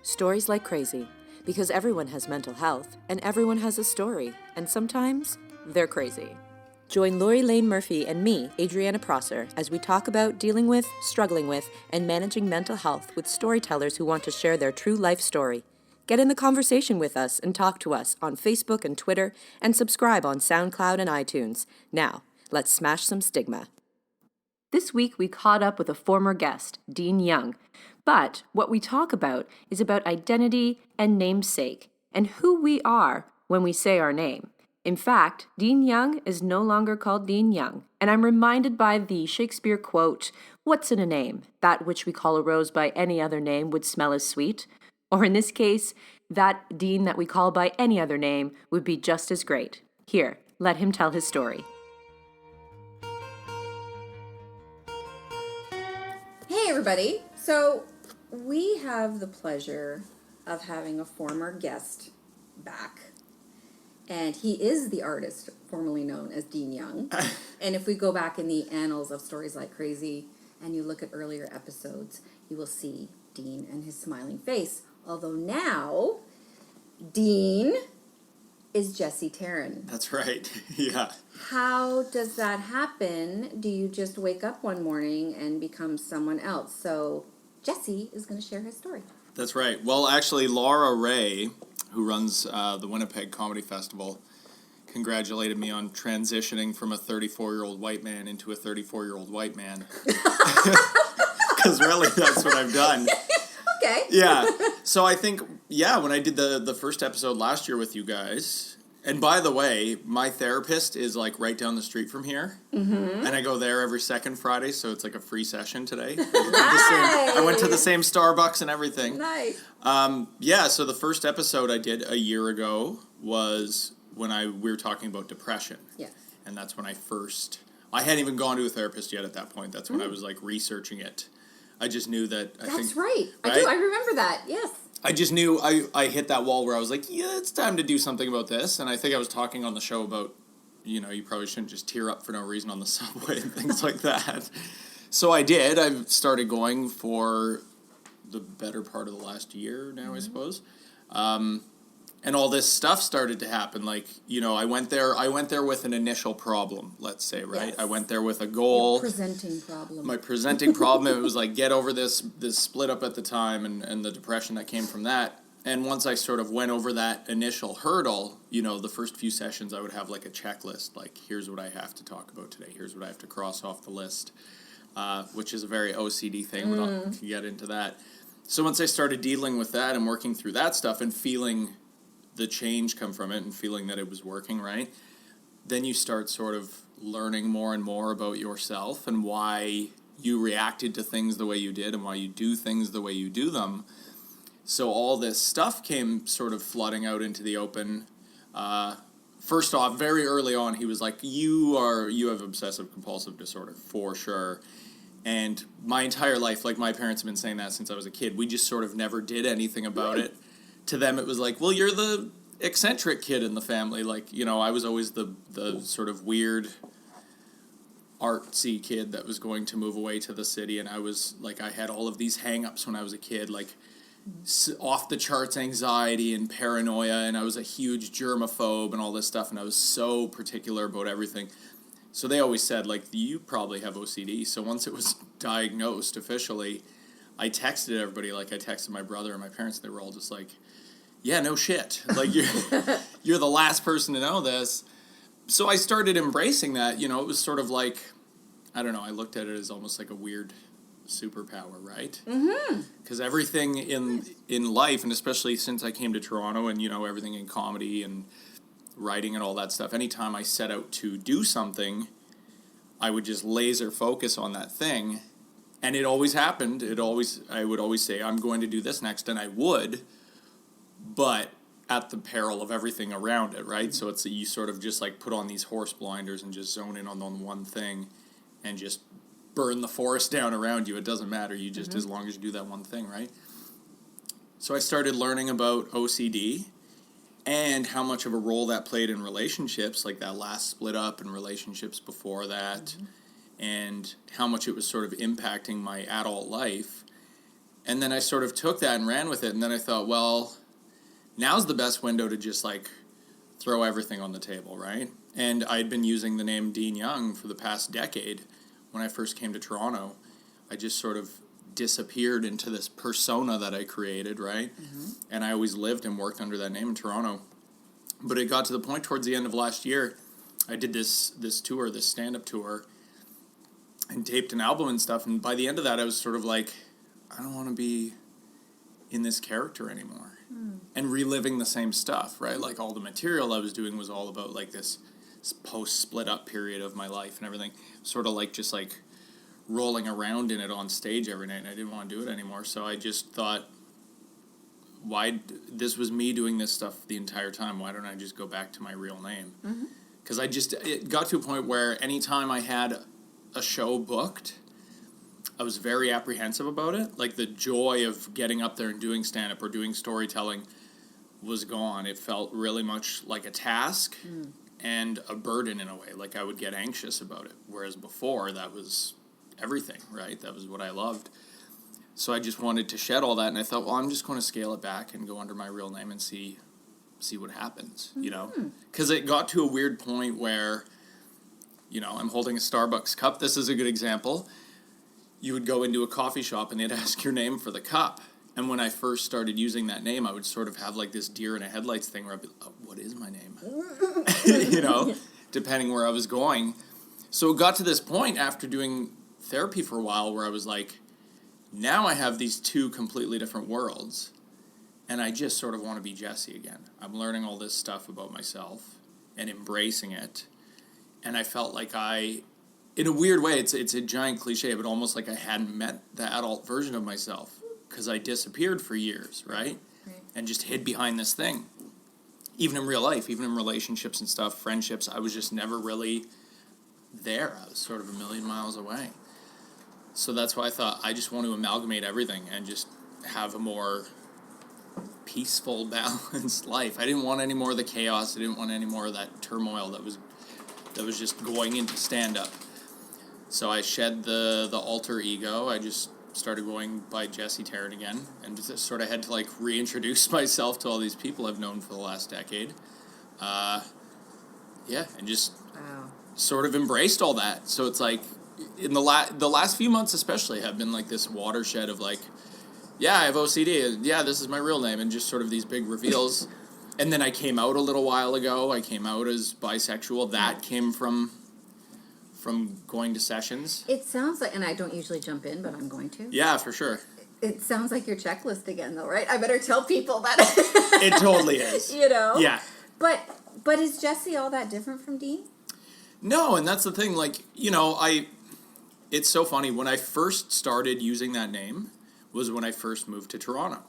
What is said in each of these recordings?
Stories like crazy, because everyone has mental health, and everyone has a story, and sometimes they're crazy. Join Lori Lane Murphy and me, Adriana Prosser, as we talk about dealing with, struggling with, and managing mental health with storytellers who want to share their true life story. Get in the conversation with us and talk to us on Facebook and Twitter, and subscribe on SoundCloud and iTunes. Now, let's smash some stigma. This week we caught up with a former guest, Dean Young. But what we talk about is about identity and namesake, and who we are when we say our name. In fact, Dean Young is no longer called Dean Young, and I'm reminded by the Shakespeare quote, "What's in a name? That which we call a rose by any other name would smell as sweet." Or in this case, that Dean that we call by any other name would be just as great. Here, let him tell his story. Hey everybody, so we have the pleasure of having a former guest back, and he is the artist formerly known as Dean Young. And if we go back in the annals of Stories Like Crazy and you look at earlier episodes, you will see Dean and his smiling face, although now Dean is Jesse Teran. That's right. Yeah. How does that happen? Do you just wake up one morning and become someone else? So Jesse is going to share his story. That's right. Well, actually, Laura Ray, who runs the Winnipeg Comedy Festival, congratulated me on transitioning from a 34-year-old white man into a 34-year-old white man. Because really, that's what I've done. Okay. Yeah. So I think, when I did the first episode last year with you guys, and by the way, my therapist is like right down the street from here, and I go there every second Friday, so it's like a free session today. I went to the same Starbucks and everything. Nice. So the first episode I did a year ago was when we were talking about depression. Yes. And that's when I hadn't even gone to a therapist yet at that point. That's when I was like researching it. I just knew that. That's right. I do. I remember that. Yes. I just knew I hit that wall where I was like, yeah, it's time to do something about this. And I think I was talking on the show about, you probably shouldn't just tear up for no reason on the subway and things like that. So I did. I've started going for the better part of the last year now, I suppose. And all this stuff started to happen. Like, I went there with an initial problem, let's say, right? Yes. I went there with a goal. Your presenting problem. My presenting problem, it was like, get over this split up at the time and the depression that came from that. And once I sort of went over that initial hurdle, the first few sessions I would have like a checklist, like, here's what I have to talk about today. Here's what I have to cross off the list, which is a very OCD thing. We're not going to get into that. So once I started dealing with that and working through that stuff and feeling the change come from it and feeling that it was working, right? Then you start sort of learning more and more about yourself and why you reacted to things the way you did and why you do things the way you do them. So all this stuff came sort of flooding out into the open. First off, very early on, he was like, you have obsessive compulsive disorder, for sure. And my entire life, like my parents have been saying that since I was a kid, we just sort of never did anything about it. To them, it was like, well, you're the eccentric kid in the family. Like, I was always the sort of weird, artsy kid that was going to move away to the city. And I was like, I had all of these hang-ups when I was a kid, like off-the-charts anxiety and paranoia. And I was a huge germaphobe and all this stuff. And I was so particular about everything. So they always said, like, you probably have OCD. So once it was diagnosed officially, I texted everybody, like I texted my brother and my parents. They were all just like, yeah, no shit. Like, you're the last person to know this. So I started embracing that. It was sort of like, I don't know, I looked at it as almost like a weird superpower, right? Mm-hmm. Because everything in life, and especially since I came to Toronto and, everything in comedy and writing and all that stuff, anytime I set out to do something, I would just laser focus on that thing. And it always happened. I would always say, I'm going to do this next, and I would, but at the peril of everything around it, right? So it's you sort of just like put on these horse blinders and just zone in on one thing and just burn the forest down around you. It doesn't matter. You just, as long as you do that one thing, right? So I started learning about OCD and how much of a role that played in relationships, like that last split up and relationships before that, and how much it was sort of impacting my adult life. And then I sort of took that and ran with it. And then I thought, well, now's the best window to just like throw everything on the table, right? And I'd been using the name Dean Young for the past decade. When I first came to Toronto, I just sort of disappeared into this persona that I created, right? And I always lived and worked under that name in Toronto. But it got to the point towards the end of last year, I did this tour, this stand-up tour, and taped an album and stuff. And by the end of that, I was sort of like, I don't want to be in this character anymore. And reliving the same stuff, right? Like all the material I was doing was all about like this post-split up period of my life and everything. Sort of like just like rolling around in it on stage every night, and I didn't want to do it anymore. So I just thought, this was me doing this stuff the entire time. Why don't I just go back to my real name? Because it got to a point where anytime I had a show booked, I was very apprehensive about it. Like the joy of getting up there and doing stand-up or doing storytelling was gone. It felt really much like a task and a burden in a way. Like I would get anxious about it. Whereas before, that was everything, right? That was what I loved. So I just wanted to shed all that, and I thought, well, I'm just going to scale it back and go under my real name and see what happens, you know? Because it got to a weird point where, you know, I'm holding a Starbucks cup. This is a good example. You would go into a coffee shop, and they'd ask your name for the cup. And when I first started using that name, I would sort of have like this deer in a headlights thing where I'd be, oh, what is my name? You know, depending where I was going. So it got to this point after doing therapy for a while where I was like, now I have these two completely different worlds, and I just sort of want to be Jesse again. I'm learning all this stuff about myself and embracing it, and I felt like in a weird way, it's a giant cliche, but almost like I hadn't met the adult version of myself because I disappeared for years, right? And just hid behind this thing. Even in real life, even in relationships and stuff, friendships, I was just never really there. I was sort of a million miles away. So that's why I thought I just want to amalgamate everything and just have a more peaceful, balanced life. I didn't want any more of the chaos. I didn't want any more of that turmoil that was just going into stand-up. So I shed the alter ego. I just started going by Jesse Teran again, and just sort of had to like reintroduce myself to all these people I've known for the last decade. And just sort of embraced all that. So it's like, in the last few months especially have been like this watershed of like, yeah, I have OCD, yeah, this is my real name, and just sort of these big reveals. And then I came out a little while ago. I came out as bisexual. That came from going to sessions. It sounds like, and I don't usually jump in, but I'm going to. Yeah, for sure. It sounds like your checklist again, though, right? I better tell people that. It totally is. You know? Yeah. But is Jesse all that different from Dean? No, and that's the thing. Like, you know, it's so funny. When I first started using that name was when I first moved to Toronto.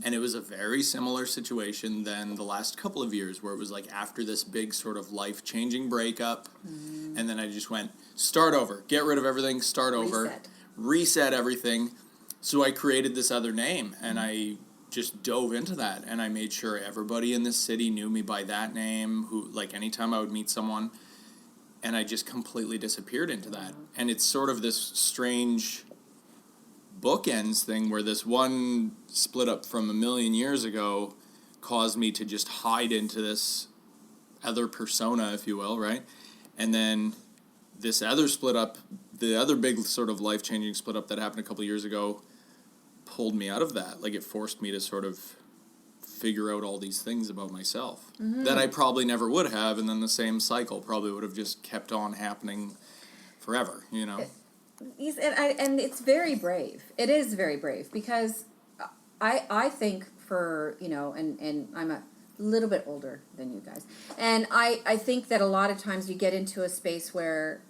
And it was a very similar situation than the last couple of years where it was like after this big sort of life-changing breakup. And then I just went, start over, get rid of everything, start over, reset everything. So I created this other name, and I just dove into that. And I made sure everybody in this city knew me by that name, who, like, anytime I would meet someone. And I just completely disappeared into that. And it's sort of this strange bookends thing where this one split up from a million years ago caused me to just hide into this other persona, if you will, right? And then this other split up, the other big sort of life-changing split up that happened a couple of years ago pulled me out of that. Like, it forced me to sort of figure out all these things about myself that I probably never would have, and then the same cycle probably would have just kept on happening forever, you know? And it's very brave. It is very brave, because I think for, you know, and I'm a little bit older than you guys, and I think that a lot of times you get into a space where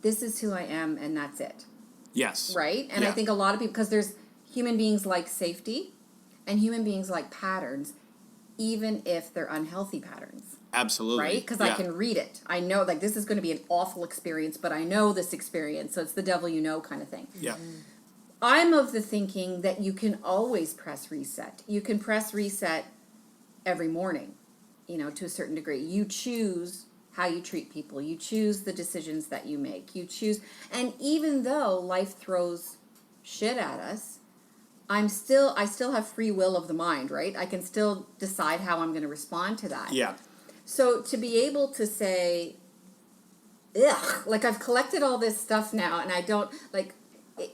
this is who I am and that's it. Yes. Right? And I think a lot of people, because there's human beings like safety and human beings like patterns, even if they're unhealthy patterns. Absolutely. Right? Because I can read it. I know, like, this is going to be an awful experience, but I know this experience, so it's the devil you know kind of thing. Yeah. I'm of the thinking that you can always press reset. You can press reset every morning, you know, to a certain degree. You choose how you treat people. You choose the decisions that you make. You choose, and even though life throws shit at us, I still have free will of the mind, right? I can still decide how I'm going to respond to that. Yeah. So to be able to say, ugh, like I've collected all this stuff now, and I don't like.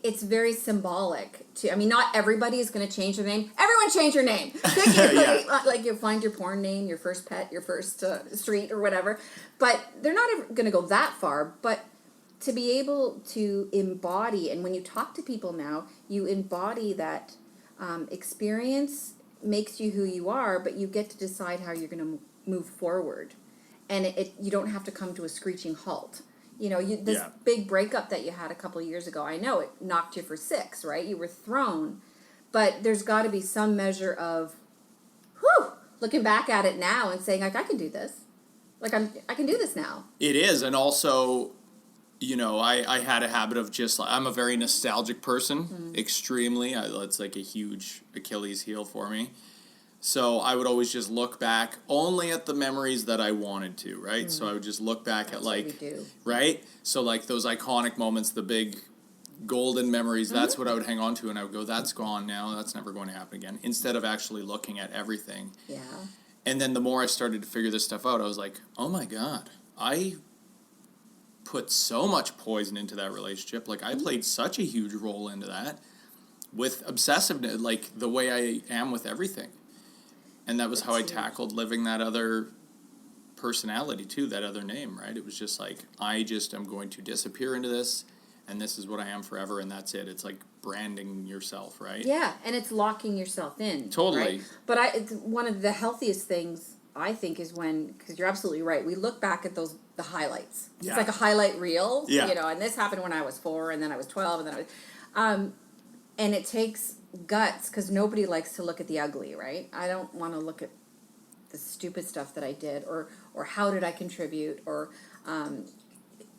It's very symbolic. I mean, not everybody is going to change their name. Everyone change your name. Like you find your porn name, your first pet, your first street, or whatever. But they're not going to go that far. But to be able to embody, and when you talk to people now, you embody that experience makes you who you are, but you get to decide how you're going to move forward. And you don't have to come to a screeching halt. You know, this big breakup that you had a couple of years ago, I know it knocked you for 6, right? You were thrown. But there's got to be some measure of, looking back at it now and saying, like, I can do this. Like, I can do this now. It is. And also, you know, I had a habit of just, I'm a very nostalgic person, extremely. It's like a huge Achilles heel for me. So I would always just look back only at the memories that I wanted to, right? So I would just look back at like, what we do. right? So like those iconic moments, the big golden memories, that's what I would hang on to, and I would go, that's gone now, that's never going to happen again, instead of actually looking at everything. Yeah. And then the more I started to figure this stuff out, I was like, oh my God, I put so much poison into that relationship. Like I played such a huge role into that with obsessiveness, like the way I am with everything. And that was how I tackled living that other personality too, that other name, right? It was just like, I just am going to disappear into this, and this is what I am forever, and that's it. It's like branding yourself, right? Yeah, and it's locking yourself in. Totally. Right? But it's one of the healthiest things, I think, is when, because you're absolutely right, we look back at the highlights. Yeah. It's like a highlight reel, Yeah. you know, and this happened when I was 4, and then I was 12, and then I was... and it takes guts, because nobody likes to look at the ugly, right? I don't want to look at the stupid stuff that I did, or how did I contribute, or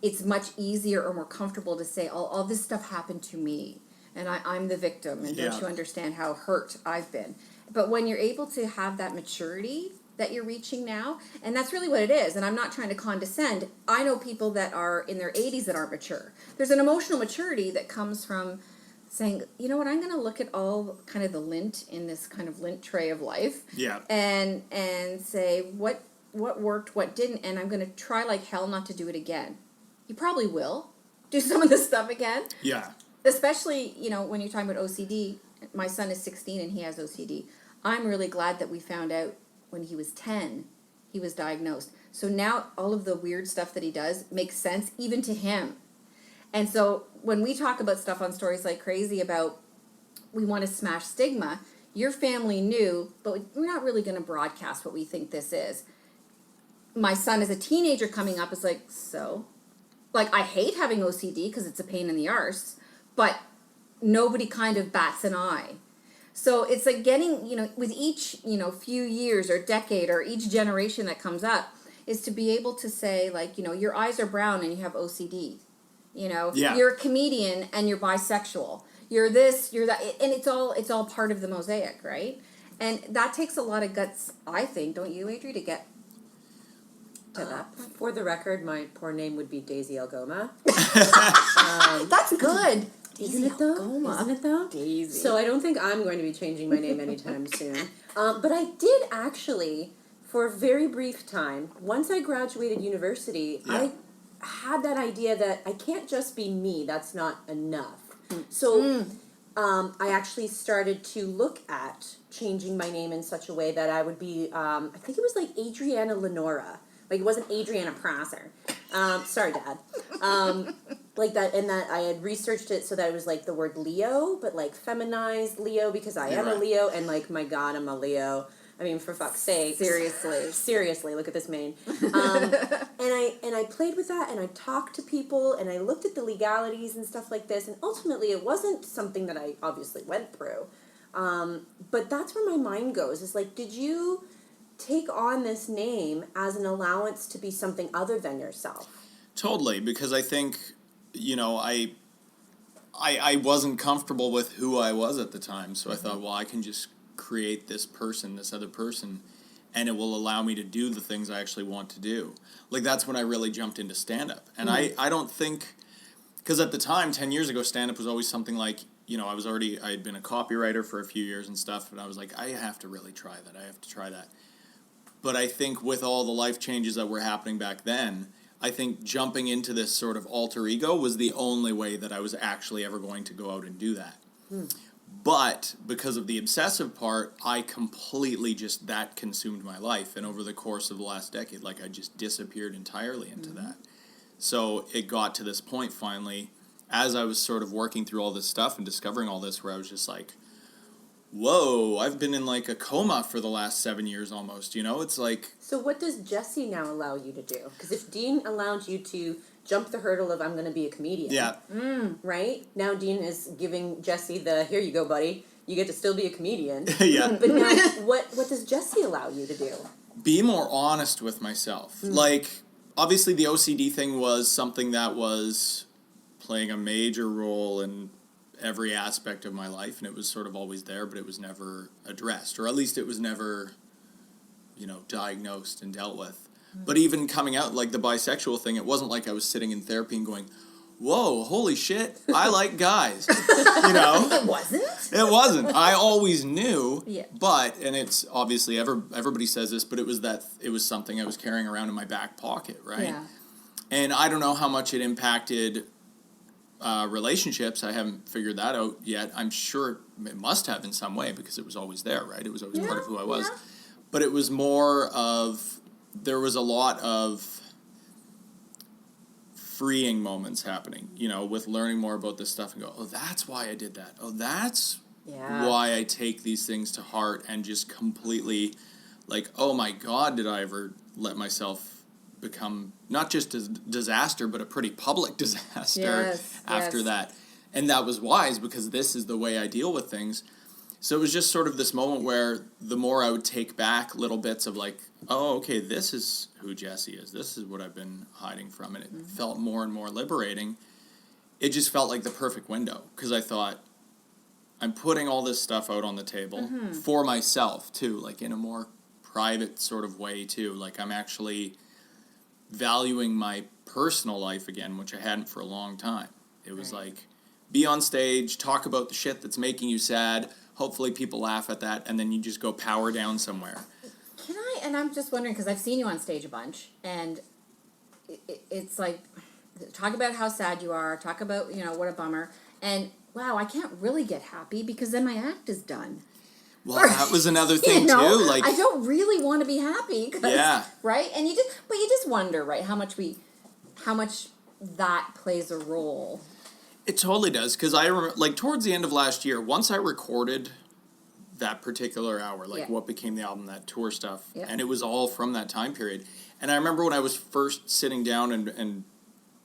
it's much easier or more comfortable to say, all this stuff happened to me, and I'm the victim, and don't you understand how hurt I've been? But when you're able to have that maturity that you're reaching now, and that's really what it is, and I'm not trying to condescend, I know people that are in their 80s that aren't mature. There's an emotional maturity that comes from saying, you know what, I'm going to look at all kind of the lint in this kind of lint tray of life, and say what worked, what didn't, and I'm going to try like hell not to do it again. You probably will do some of this stuff again. Yeah. Especially, you know, when you're talking about OCD. My son is 16 and he has OCD. I'm really glad that we found out when he was 10, he was diagnosed. So now all of the weird stuff that he does makes sense even to him. And so when we talk about stuff on Stories Like Crazy about we want to smash stigma, your family knew, but we're not really going to broadcast what we think this is. My son as a teenager coming up is like, so? Like, I hate having OCD because it's a pain in the arse, but nobody kind of bats an eye. So it's like getting, you know, with each, you know, few years or decade or each generation that comes up is to be able to say, like, you know, your eyes are brown and you have OCD. You know, you're a comedian and you're bisexual. You're this, you're that, and it's all part of the mosaic, right? And that takes a lot of guts, I think, don't you, Adri, to get to that point? For the record, my porn name would be Daisy Algoma. That's good. Isn't it though? Daisy. So I don't think I'm going to be changing my name anytime soon. But I did actually, for a very brief time, once I graduated university, I had that idea that I can't just be me. That's not enough. So I actually started to look at changing my name in such a way that I would be, I think it was like Adriana Lenora. Like, it wasn't Adriana Prosser. Sorry, Dad. Like that, and that I had researched it so that it was like the word Leo, but like feminized Leo, because I am a Leo, and like, my God, I'm a Leo. I mean, for fuck's sake. Seriously, look at this mane. And I played with that, and I talked to people, and I looked at the legalities and stuff like this, and ultimately it wasn't something that I obviously went through. But that's where my mind goes, is like, did you take on this name as an allowance to be something other than yourself? Totally, because I think, you know, I wasn't comfortable with who I was at the time, so I thought, well, I can just create this person, this other person, and it will allow me to do the things I actually want to do. Like, that's when I really jumped into stand-up. And I don't think, because at the time, 10 years ago, stand-up was always something like, I had been a copywriter for a few years and stuff, and I was like, I have to really try that. I have to try that. But I think with all the life changes that were happening back then, I think jumping into this sort of alter ego was the only way that I was actually ever going to go out and do that. But because of the obsessive part, I completely that consumed my life. And over the course of the last decade, like, I just disappeared entirely into that. So it got to this point finally, as I was sort of working through all this stuff and discovering all this, where I was just like, whoa, I've been in like a coma for the last 7 years almost, It's like... So what does Jesse now allow you to do? Because if Dean allowed you to jump the hurdle of I'm going to be a comedian, Yeah. Right? Now Dean is giving Jesse here you go, buddy. You get to still be a comedian. Yeah. But now, what does Jesse allow you to do? Be more honest with myself. Like, obviously the OCD thing was something that was playing a major role in every aspect of my life, and it was sort of always there, but it was never addressed, or at least it was never, diagnosed and dealt with. But even coming out, like the bisexual thing, it wasn't like I was sitting in therapy and going, whoa, holy shit, I like guys, It wasn't? It wasn't. I always knew, Yeah. but, and it's obviously, everybody says this, but it was something I was carrying around in my back pocket, right? Yeah. And I don't know how much it impacted relationships. I haven't figured that out yet. I'm sure it must have in some way, because it was always there, right? It was always part of who I was. Yeah. But it was more of, there was a lot of freeing moments happening, with learning more about this stuff and go, oh, that's why I did that. Oh, that's why I take these things to heart, and just completely like, oh my God, did I ever let myself become not just a disaster, but a pretty public disaster after that. And that was wise, because this is the way I deal with things. So it was just sort of this moment where the more I would take back little bits of like, oh, okay, this is who Jesse is. This is what I've been hiding from. And it felt more and more liberating. It just felt like the perfect window, because I thought, I'm putting all this stuff out on the table for myself too, like in a more private sort of way too. Like, I'm actually valuing my personal life again, which I hadn't for a long time. It was like, be on stage, talk about the shit that's making you sad. Hopefully people laugh at that, and then you just go power down somewhere. And I'm just wondering, because I've seen you on stage a bunch, and it's like, talk about how sad you are, talk about, what a bummer, and wow, I can't really get happy because then my act is done. Well, that was another thing too. Like, I don't really want to be happy. Right? And you just wonder, right, how much that plays a role. It totally does, because I remember, like, towards the end of last year, once I recorded that particular hour, like what became the album, that tour stuff, and it was all from that time period. And I remember when I was first sitting down and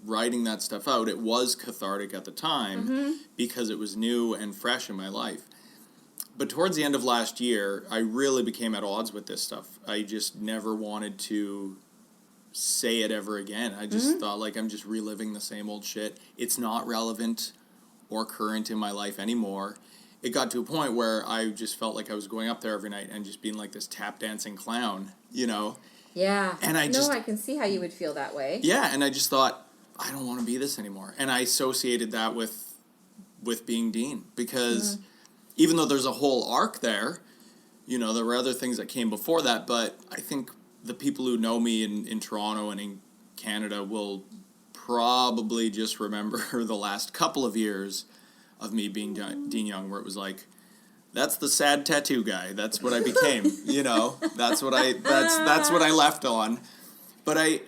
writing that stuff out, it was cathartic at the time, because it was new and fresh in my life. But towards the end of last year, I really became at odds with this stuff. I just never wanted to say it ever again. I just thought, like, I'm just reliving the same old shit. It's not relevant or current in my life anymore. It got to a point where I just felt like I was going up there every night and just being like this tap dancing clown, Yeah. And I can see how you would feel that way. Yeah, and I just thought, I don't want to be this anymore. And I associated that with being Dean, because even though there's a whole arc there, there were other things that came before that, but I think the people who know me in Toronto and in Canada will probably just remember the last couple of years of me being Dean Young, where it was like, that's the sad tattoo guy. That's what I became. That's what I left on. But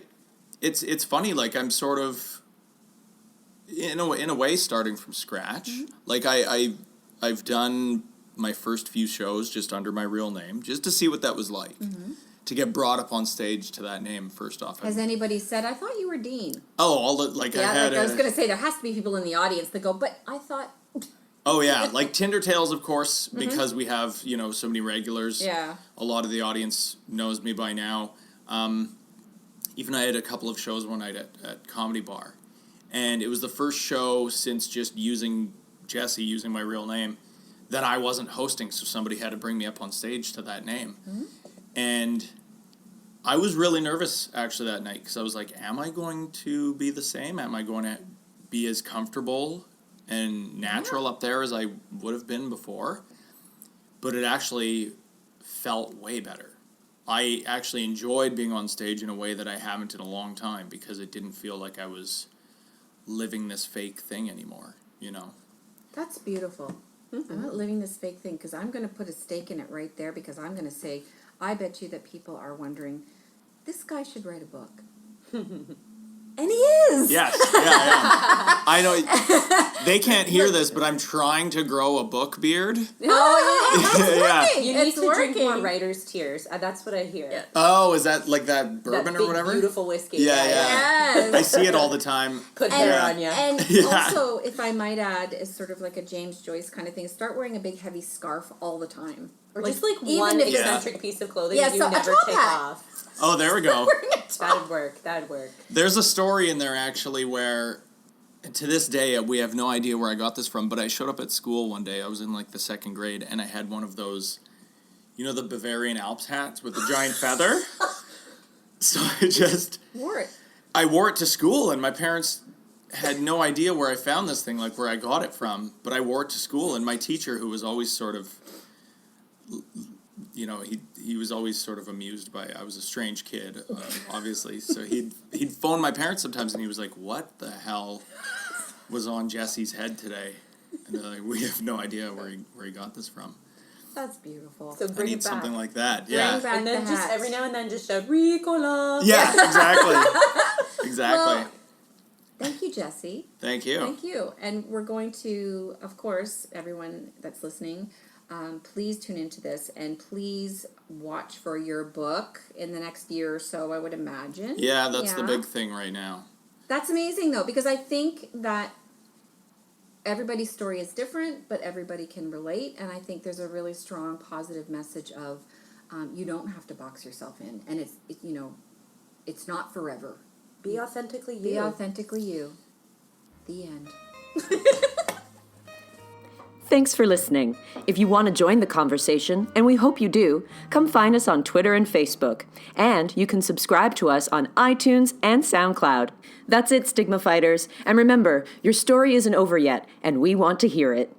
it's funny. Like, I'm sort of in a way starting from scratch. Like, I've done my first few shows just under my real name, just to see what that was like. To get brought up on stage to that name, first off. Has anybody said, I thought you were Dean? Oh, I was going to say, there has to be people in the audience that go, but I thought... Oh, yeah, like Tinder Tales, of course, because we have, so many regulars. Yeah. A lot of the audience knows me by now. Even I had a couple of shows one night at Comedy Bar. And it was the first show since just using my real name, that I wasn't hosting, so somebody had to bring me up on stage to that name. And I was really nervous, actually, that night, because I was like, am I going to be the same? Am I going to be as comfortable and natural up there as I would have been before, but it actually felt way better. I actually enjoyed being on stage in a way that I haven't in a long time because it didn't feel like I was living this fake thing anymore, That's beautiful. I'm not living this fake thing because I'm going to put a stake in it right there because I'm going to say, I bet you that people are wondering, this guy should write a book. And he is. Yes, yeah. I know they can't hear this, but I'm trying to grow a book beard. Oh, Yeah. You need to drink more writer's tears. That's what I hear. Yeah. Oh, is that like that bourbon That or big, whatever? beautiful whiskey. Yeah. Yes. I see it all the time. Put hair Yeah. on you. And Yeah. also, if I might add, is sort of like a James Joyce kind of thing. Start wearing a big heavy scarf all the time. Or just like even one if it's- eccentric piece of clothing Yeah, that you so a never top take hat. off. Oh, there we go. That'd work. That'd work. There's a story in there actually where, to this day, we have no idea where I got this from, but I showed up at school one day. I was in like the second grade, and I had one of those, the Bavarian Alps hats with the giant feather. So I wore it to school, and my parents had no idea where I found this thing, like where I got it from. But I wore it to school, and my teacher, who was always sort of, he was always sort of amused by. I was a strange kid, obviously. So he'd phone my parents sometimes, and he was like, "What the hell was on Jesse's head today?" And they're like, "We have no idea where he got this from." That's beautiful. So I bring need it back. something like that. Bring Yeah. back And then the just hats. every now and then just shout Ricola. Yeah. Exactly. Exactly. Well, thank you, Jesse. Thank you. Thank you. And we're going to, of course, everyone that's listening, please tune into this and please watch for your book in the next year or so, I would imagine. Yeah, that's the big thing right now. That's amazing, though, because I think that everybody's story is different, but everybody can relate. And I think there's a really strong positive message of you don't have to box yourself in. And it's not forever. Be authentically you. Be authentically you. The end. Thanks for listening. If you want to join the conversation, and we hope you do, come find us on Twitter and Facebook. And you can subscribe to us on iTunes and SoundCloud. That's it, Stigma Fighters. And remember, your story isn't over yet, and we want to hear it.